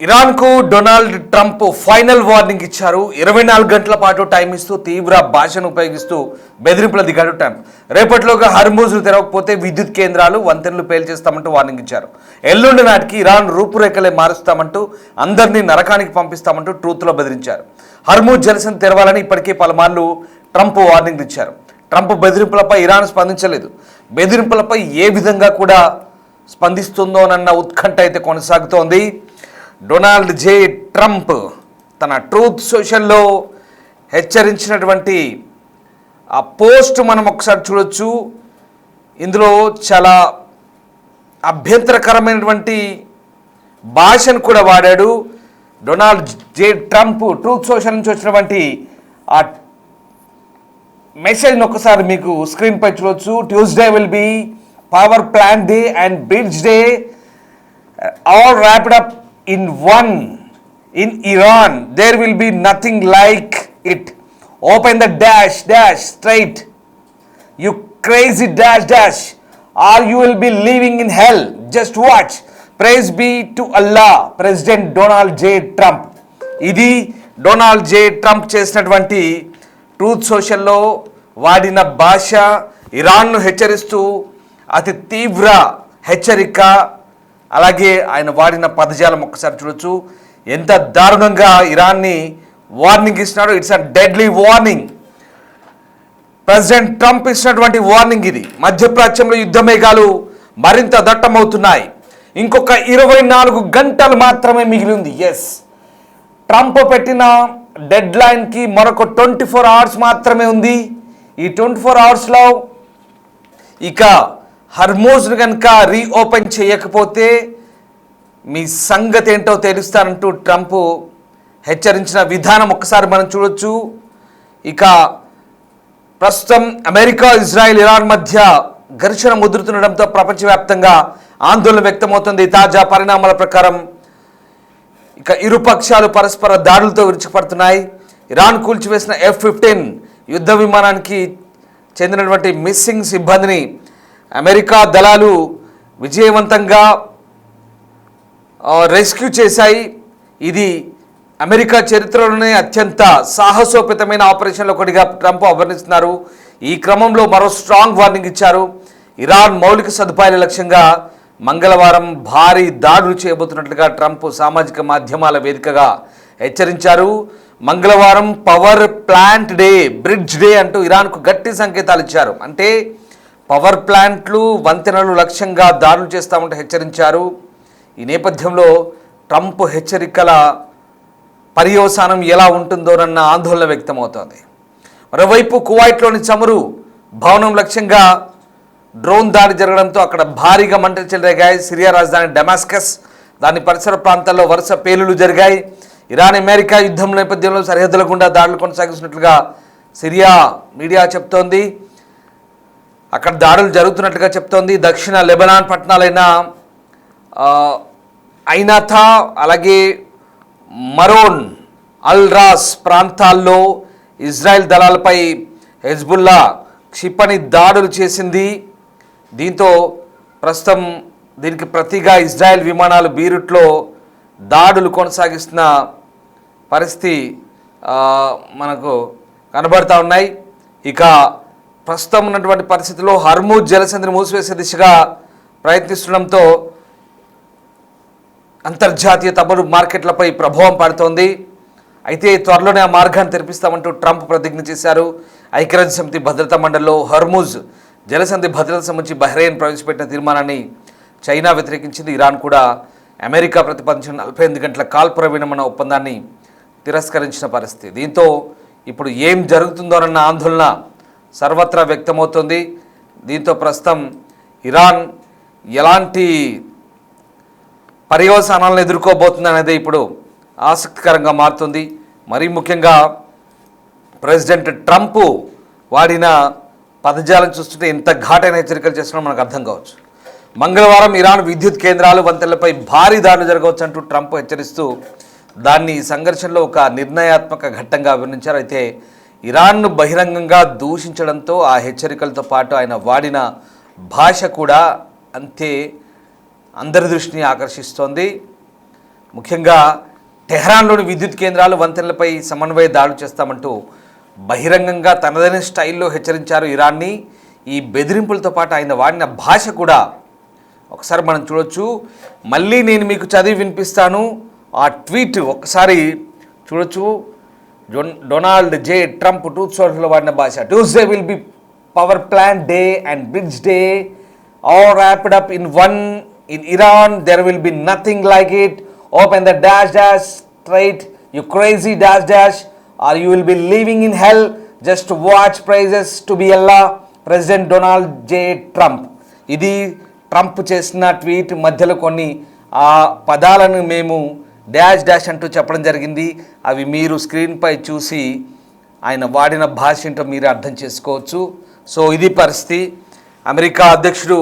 ఇరాన్కు Donald Trump final warning ఇచ్చారు. 24 గంటల పాటు టైం ఇస్తూ తీవ్ర భాషను ఉపయోగిస్తూ బెదిరింపుల దిగాడు ట్రంప్. రేపటిలోగా హర్మూజ్ను తెరవకపోతే విద్యుత్ కేంద్రాలు వంతెనలు పేల్చేస్తామంటూ వార్నింగ్ ఇచ్చారు. ఎల్లుండి నాటికి ఇరాన్ రూపురేఖలే మారుస్తామంటూ అందరినీ నరకానికి పంపిస్తామంటూ ట్రూత్లో బెదిరించారు. హర్మూజ్ జలసంధి తెరవాలని ఇప్పటికే పలుమార్లు ట్రంప్ వార్నింగ్ ఇచ్చారు. ట్రంప్ బెదిరింపులపై ఇరాన్ స్పందించలేదు. బెదిరింపులపై ఏ విధంగా కూడా స్పందిస్తుందోనన్న ఉత్కంఠ అయితే కొనసాగుతోంది. డొనాల్డ్ జే ట్రంప్ తన ట్రూత్ సోషల్లో హెచ్చరించినటువంటి ఆ పోస్ట్ మనం ఒకసారి చూడొచ్చు. ఇందులో చాలా అభ్యంతరకరమైనటువంటి భాషను కూడా వాడాడు. Donald J Trump Truth Social నుంచి వచ్చినటువంటి ఆ మెసేజ్ని ఒకసారి మీకు స్క్రీన్పై చూడొచ్చు. Tuesday will be power plant day and bridge day all wrapped up in one in Iran. There will be nothing like it. Open the dash straight, you crazy dash, or you will be living in hell. Just watch. Praise be to Allah. President Donald J. Trump. ఇది Donald J Trump చేసినటువంటి truth సోషల్లో వాడిన భాష. ఇరాన్ను హెచ్చరిస్తూ అతి తీవ్ర హెచ్చరిక. అలాగే ఆయన వాడిన పదజాలం ఒక్కసారి చూడొచ్చు. ఎంత దారుణంగా ఇరాన్ని వార్నింగ్ ఇస్తున్నాడు. It's a deadly warning. President Trump ఇచ్చినటువంటి వార్నింగ్ ఇది. మధ్యప్రాచ్యంలో యుద్ధ మేఘాలు మరింత దట్టమవుతున్నాయి. ఇంకొక 24 గంటలు మాత్రమే మిగిలి ఉంది. ఎస్, ట్రంప్ పెట్టిన డెడ్ లైన్కి మరొక 24 అవర్స్ మాత్రమే ఉంది. ఈ 24 అవర్స్లో ఇక హర్మూజ్ను కనుక రీఓపెన్ చేయకపోతే మీ సంగతి ఏంటో తెలుస్తానంటూ ట్రంప్ హెచ్చరించిన విధానం ఒక్కసారి మనం చూడొచ్చు. ఇక ప్రస్తుతం అమెరికా, ఇజ్రాయెల్, ఇరాన్ మధ్య ఘర్షణ ముదురుతుండడంతో ప్రపంచవ్యాప్తంగా ఆందోళన వ్యక్తమవుతుంది. తాజా పరిణామాల ప్రకారం ఇక ఇరు పక్షాలు పరస్పర దాడులతో విరుచుకుపడుతున్నాయి. ఇరాన్ కూల్చివేసిన F-15 యుద్ధ విమానానికి చెందినటువంటి మిస్సింగ్ సిబ్బందిని అమెరికా దళాలు విజయవంతంగా రెస్క్యూ చేశాయి. ఇది అమెరికా చరిత్రలోనే అత్యంత సాహసోపేతమైన ఆపరేషన్లో ఒకటిగా ట్రంప్ అభివర్ణిస్తున్నారు. ఈ క్రమంలో మరో స్ట్రాంగ్ వార్నింగ్ ఇచ్చారు. ఇరాన్ మౌలిక సదుపాయాల లక్ష్యంగా మంగళవారం భారీ దాడులు చేయబోతున్నట్లుగా ట్రంప్ సామాజిక మాధ్యమాల వేదికగా హెచ్చరించారు. మంగళవారం power plant day, bridge day అంటూ ఇరాన్కు గట్టి సంకేతాలు ఇచ్చారు. అంటే పవర్ ప్లాంట్లు, వంతెనలు లక్ష్యంగా దాడులు చేస్తామంటూ హెచ్చరించారు. ఈ నేపథ్యంలో ట్రంప్ హెచ్చరికల పర్యవసానం ఎలా ఉంటుందోనన్న ఆందోళన వ్యక్తమవుతోంది. మరోవైపు కువైట్లోని చమురు భవనం లక్ష్యంగా డ్రోన్ దాడి జరగడంతో అక్కడ భారీగా మంటలు చెలరేగాయి. సిరియా రాజధాని డమాస్కస్, దాని పరిసర ప్రాంతాల్లో వరుస పేలులు జరిగాయి. ఇరాన్ అమెరికా యుద్ధం నేపథ్యంలో సరిహద్దుల గుండా దాడులు కొనసాగిస్తున్నట్లుగా సిరియా మీడియా చెప్తోంది. అక్కడ దాడులు జరుగుతున్నట్లుగా చెప్తోంది. దక్షిణ లెబనాన్ పట్టణాలైన ఐనాథా, అలాగే మరోన్, అల్ రాస్ ప్రాంతాల్లో ఇజ్రాయెల్ దళాలపై హెజ్బుల్లా క్షిపణి దాడులు చేసింది. దీంతో ప్రస్తుతం దీనికి ప్రతిగా ఇజ్రాయెల్ విమానాలు బీరుట్లో దాడులు కొనసాగిస్తున్న పరిస్థితి మనకు కనబడతా ఉన్నాయి. ఇక ప్రస్తుతం ఉన్నటువంటి పరిస్థితుల్లో హర్మూజ్ జలసంధిని మూసివేసే దిశగా ప్రయత్నిస్తుండడంతో అంతర్జాతీయ చమురు మార్కెట్లపై ప్రభావం పడుతోంది. అయితే త్వరలోనే ఆ మార్గాన్ని తెరిపిస్తామంటూ ట్రంప్ ప్రతిజ్ఞ చేశారు. ఐక్యరాజ్య సమితి భద్రతా మండలిలో హర్మూజ్ జలసంధి భద్రత సంబంధించి బహ్రెయిన్ ప్రవేశపెట్టిన తీర్మానాన్ని చైనా వ్యతిరేకించింది. ఇరాన్ కూడా అమెరికా ప్రతిపాదించిన 48 గంటల కాల్పుర విరమణ ఒప్పందాన్ని తిరస్కరించిన పరిస్థితి. దీంతో ఇప్పుడు ఏం జరుగుతుందోనన్న ఆందోళన సర్వత్రా వ్యక్తమవుతుంది. దీంతో ప్రస్తుతం ఇరాన్ ఎలాంటి పర్యవసానాలను ఎదుర్కోబోతుంది అనేది ఇప్పుడు ఆసక్తికరంగా మారుతుంది. మరీ ముఖ్యంగా ప్రెసిడెంట్ ట్రంప్ వాడిన పదజాలం చూస్తుంటే ఎంత ఘాటైన హెచ్చరికలు చేస్తున్నారో మనకు అర్థం కావచ్చు. మంగళవారం ఇరాన్ విద్యుత్ కేంద్రాలు, వంతెనలపై భారీ దాడులు జరగవచ్చు అంటూ ట్రంప్ హెచ్చరిస్తూ దాన్ని సంఘర్షణలో ఒక నిర్ణయాత్మక ఘట్టంగా అభివర్ణించారు. అయితే ఇరాన్ను బహిరంగంగా దూషించడంతో ఆ హెచ్చరికలతో పాటు ఆయన వాడిన భాష కూడా అంతే అందరి దృష్టిని ఆకర్షిస్తోంది. ముఖ్యంగా టెహ్రాన్లోని విద్యుత్ కేంద్రాలు వంతెనలపై సమన్వయ దాడులు చేస్తామంటూ బహిరంగంగా తనదైన స్టైల్లో హెచ్చరించారు ఇరాన్ని. ఈ బెదిరింపులతో పాటు ఆయన వాడిన భాష కూడా ఒకసారి మనం చూడొచ్చు. మళ్ళీ నేను మీకు చదివి వినిపిస్తాను. ఆ ట్వీట్ ఒకసారి చూడొచ్చు. డొనాల్డ్ జే ట్రంప్ ట్రూత్ సోషల్లో వాడిన భాష. Tuesday will be power plant day and bridge day all wrapped up in one. In Iran there will be nothing like it. Open the dash dash strait you crazy dash dash or you will be living in hell. Just watch praises to be Allah. President Donald J Trump. ఇది Trump చేసిన tweet. మధ్యలో కొన్ని ఆ పదాలను మేము dash dash అంటూ చెప్పడం జరిగింది. అవి మీరు స్క్రీన్పై చూసి ఆయన వాడిన భాష ఏంటో మీరు అర్థం చేసుకోవచ్చు. సో ఇది పరిస్థితి. అమెరికా అధ్యక్షుడు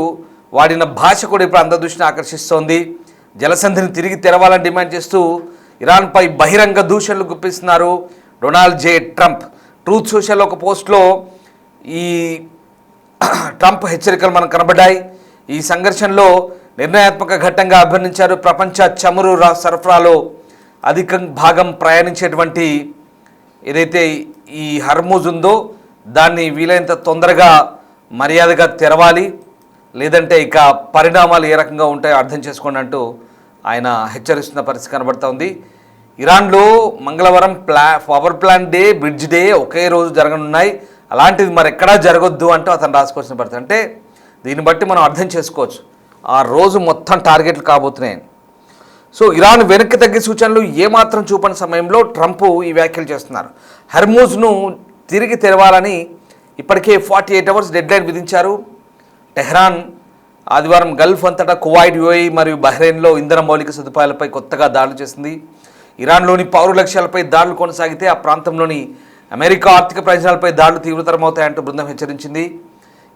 వాడిన భాష కూడా ఇప్పుడు అందరి దృష్టిని ఆకర్షిస్తోంది. జలసంధిని తిరిగి తెరవాలని డిమాండ్ చేస్తూ ఇరాన్పై బహిరంగ దూషణలు గుప్పిస్తున్నారు Donald J Trump. Truth social ఒక పోస్ట్లో ఈ ట్రంప్ హెచ్చరికలు మనకు కనబడ్డాయి. ఈ సంఘర్షణలో నిర్ణయాత్మక ఘట్టంగా అభివర్ణించారు. ప్రపంచ చమురు సరఫరాలో అధిక భాగం ప్రయాణించేటువంటి ఏదైతే ఈ హర్మూజ్ ఉందో దాన్ని వీలైనంత తొందరగా మర్యాదగా తెరవాలి, లేదంటే ఇక పరిణామాలు ఏ రకంగా ఉంటాయో అర్థం చేసుకోండి అంటూ ఆయన హెచ్చరిస్తున్న పరిస్థితి కనబడుతోంది. ఇరాన్లో మంగళవారం power plant day, bridge day ఒకే రోజు జరగనున్నాయి. అలాంటిది మరి ఎక్కడా జరగొద్దు అంటూ అతను రాసుకోవాల్సిన పరిస్థితి. అంటే దీన్ని బట్టి మనం అర్థం చేసుకోవచ్చు ఆ రోజు మొత్తం టార్గెట్లు కాబోతున్నాయని. సో ఇరాన్ వెనక్కి తగ్గే సూచనలు ఏమాత్రం చూపని సమయంలో ట్రంప్ ఈ వ్యాఖ్యలు చేస్తున్నారు. హర్మూజ్ను తిరిగి తెరవాలని ఇప్పటికే 48 అవర్స్ డెడ్లైన్ విధించారు. టెహ్రాన్ ఆదివారం గల్ఫ్ అంతటా కువైట్, యుఏఈ మరియు బహ్రెయిన్లో ఇంధన మౌలిక సదుపాయాలపై కొత్తగా దాడులు చేసింది. ఇరాన్లోని పౌర లక్ష్యాలపై దాడులు కొనసాగితే ఆ ప్రాంతంలోని అమెరికా ఆర్థిక ప్రయోజనాలపై దాడులు తీవ్రతరమవుతాయంటూ బృందం హెచ్చరించింది.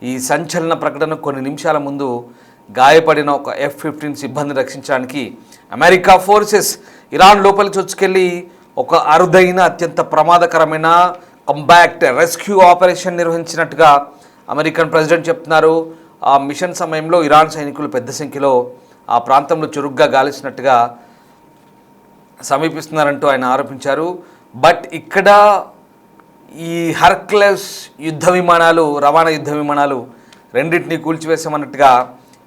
ఈ సంచలన ప్రకటన కొన్ని నిమిషాల ముందు గాయపడిన ఒక F-15 సిబ్బందిని రక్షించడానికి అమెరికా ఫోర్సెస్ ఇరాన్ లోపలి చొచ్చుకెళ్ళి ఒక అరుదైన అత్యంత ప్రమాదకరమైన కంబాక్ట్ రెస్క్యూ ఆపరేషన్ నిర్వహించినట్టుగా అమెరికన్ ప్రెసిడెంట్ చెప్తున్నారు. ఆ మిషన్ సమయంలో ఇరాన్ సైనికులు పెద్ద సంఖ్యలో ఆ ప్రాంతంలో చురుగ్గా గాలిస్తున్నట్టుగా సమీపిస్తున్నారంటూ ఆయన ఆరోపించారు. బట్ ఇక్కడ ఈ హర్క్యులస్ యుద్ధ విమానాలు, రవాణా యుద్ధ విమానాలు రెండింటినీ కూల్చివేసామన్నట్టుగా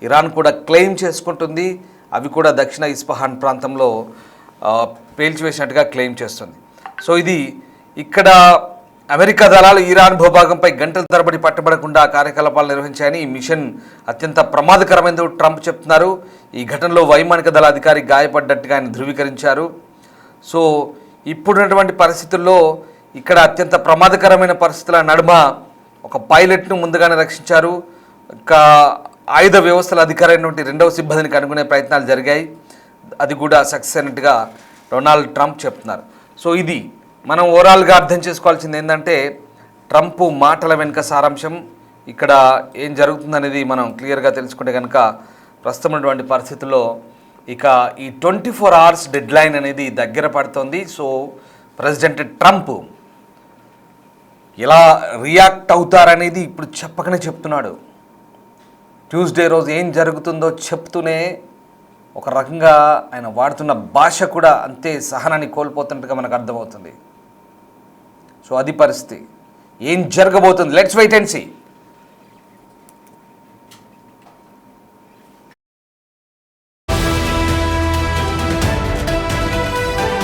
ఇరాన్ కూడా క్లెయిమ్ చేసుకుంటుంది. అవి కూడా దక్షిణ ఇస్ఫహాన్ ప్రాంతంలో పేల్చివేసినట్టుగా క్లెయిమ్ చేస్తుంది. సో ఇది ఇక్కడ అమెరికా దళాలు ఇరాన్ భూభాగంపై గంటల తరబడి పట్టబడకుండా కార్యకలాపాలు నిర్వహించాయని ఈ మిషన్ అత్యంత ప్రమాదకరమైనది ట్రంప్ చెప్తున్నారు. ఈ ఘటనలో వైమానిక దళ అధికారి గాయపడ్డట్టుగా ఆయన ధృవీకరించారు. సో ఇప్పుడున్నటువంటి పరిస్థితుల్లో ఇక్కడ అత్యంత ప్రమాదకరమైన పరిస్థితుల నడుమ ఒక పైలట్ను ముందుగానే రక్షించారు. ఇంకా ఆయుధ వ్యవస్థల అధికారి అయినటువంటి రెండవ సిబ్బందిని కనుగొనే ప్రయత్నాలు జరిగాయి. అది కూడా సక్సెస్ అయినట్టుగా డొనాల్డ్ ట్రంప్ చెప్తున్నారు. సో ఇది మనం ఓవరాల్గా అర్థం చేసుకోవాల్సింది ఏంటంటే ట్రంప్ మాటల వెనుక సారాంశం. ఇక్కడ ఏం జరుగుతుందనేది మనం క్లియర్గా తెలుసుకుంటే కనుక ప్రస్తుతం ఉన్నటువంటి పరిస్థితుల్లో ఇక ఈ 24 అవర్స్ డెడ్ లైన్ అనేది దగ్గర పడుతోంది. సో ప్రెసిడెంట్ ట్రంప్ ఎలా రియాక్ట్ అవుతారనేది ఇప్పుడు చెప్పకనే చెప్తున్నాడు. ట్యూస్డే రోజు ఏం జరుగుతుందో చెప్తూనే ఒక రకంగా ఆయన వాడుతున్న భాష కూడా అంతే సహనాన్ని కోల్పోతున్నట్టుగా మనకు అర్థమవుతుంది. సో అది పరిస్థితి. ఏం జరగబోతుంది? Let's wait and see.